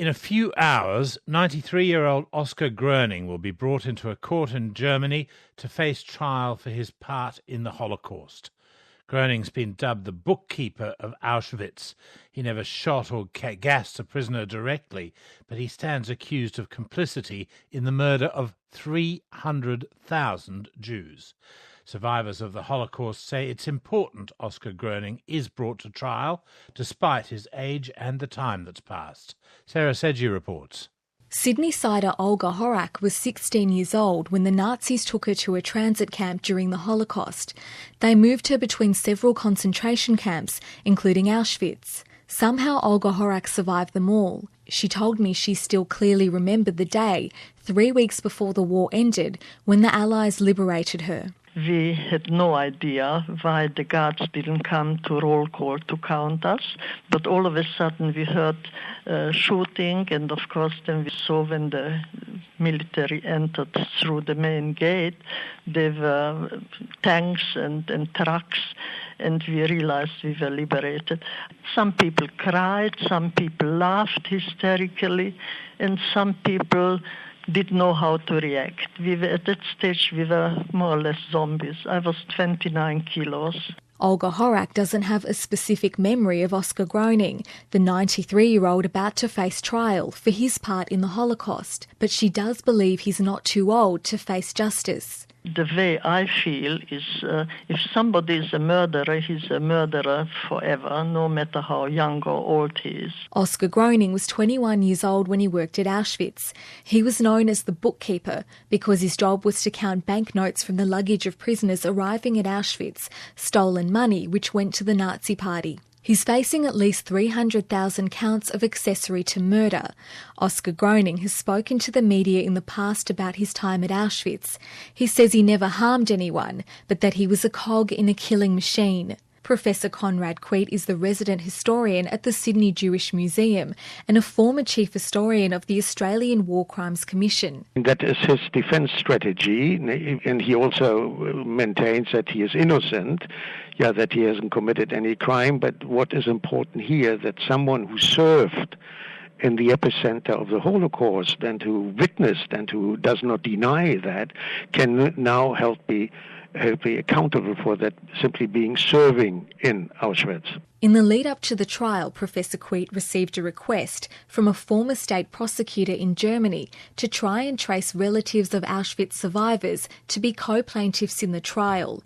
In a few hours, 93-year-old Oskar Groening will be brought into a court in Germany to face trial for his part in the Holocaust. Groening's been dubbed the bookkeeper of Auschwitz. He never shot or gassed a prisoner directly, but he stands accused of complicity in the murder of 300,000 Jews. Survivors of the Holocaust say it's important Oskar Groening is brought to trial, despite his age and the time that's passed. Sarah Sedgey reports. Sydney-sider Olga Horak was 16 years old when the Nazis took her to a transit camp during the Holocaust. They moved her between several concentration camps, including Auschwitz. Somehow Olga Horak survived them all. She told me she still clearly remembered the day, 3 weeks before the war ended, when the Allies liberated her. We had no idea why the guards didn't come to roll call to count us, but all of a sudden we heard shooting, and of course then we saw when the military entered through the main gate, there were tanks and trucks, and we realized we were liberated. Some people cried, some people laughed hysterically, and some people didn't know how to react. At that stage, we were more or less zombies. I was 29 kilos. Olga Horak doesn't have a specific memory of Oskar Groening, the 93-year-old about to face trial for his part in the Holocaust, but she does believe he's not too old to face justice. The way I feel is if somebody is a murderer, he's a murderer forever, no matter how young or old he is. Oskar Groening was 21 years old when he worked at Auschwitz. He was known as the bookkeeper because his job was to count banknotes from the luggage of prisoners arriving at Auschwitz, stolen money which went to the Nazi Party. He's facing at least 300,000 counts of accessory to murder. Oskar Groening has spoken to the media in the past about his time at Auschwitz. He says he never harmed anyone, but that he was a cog in a killing machine. Professor Conrad Queet is the resident historian at the Sydney Jewish Museum and a former chief historian of the Australian War Crimes Commission. That is his defence strategy, and he also maintains that he is innocent, that he hasn't committed any crime. But what is important here, that someone who served in the epicenter of the Holocaust and who witnessed and who does not deny that can now help be accountable for that, simply being serving in Auschwitz. In the lead up to the trial, Professor Queet received a request from a former state prosecutor in Germany to try and trace relatives of Auschwitz survivors to be co-plaintiffs in the trial.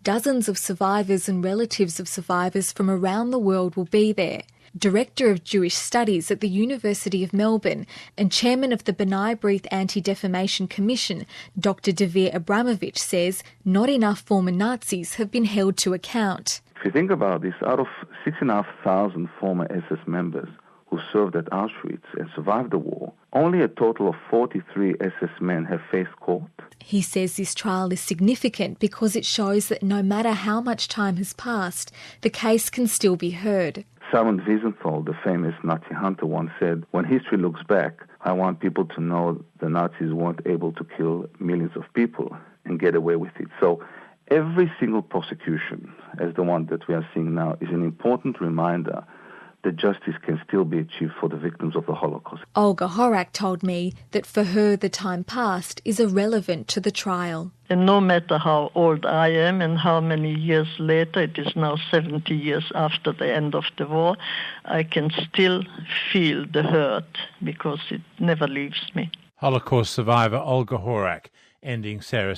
Dozens of survivors and relatives of survivors from around the world will be there. Director of Jewish Studies at the University of Melbourne and Chairman of the B'nai B'rith Anti-Defamation Commission, Dr. Dvir Abramovich says not enough former Nazis have been held to account. If you think about this, out of 6,500 former SS members who served at Auschwitz and survived the war, only a total of 43 SS men have faced court. He says this trial is significant because it shows that no matter how much time has passed, the case can still be heard. Simon Wiesenthal, the famous Nazi hunter, once said, "When history looks back, I want people to know the Nazis weren't able to kill millions of people and get away with it." So every single prosecution, as the one that we are seeing now, is an important reminder that justice can still be achieved for the victims of the Holocaust. Olga Horak told me that for her the time past is irrelevant to the trial. And no matter how old I am and how many years later, it is now 70 years after the end of the war, I can still feel the hurt because it never leaves me. Holocaust survivor Olga Horak ending Sarah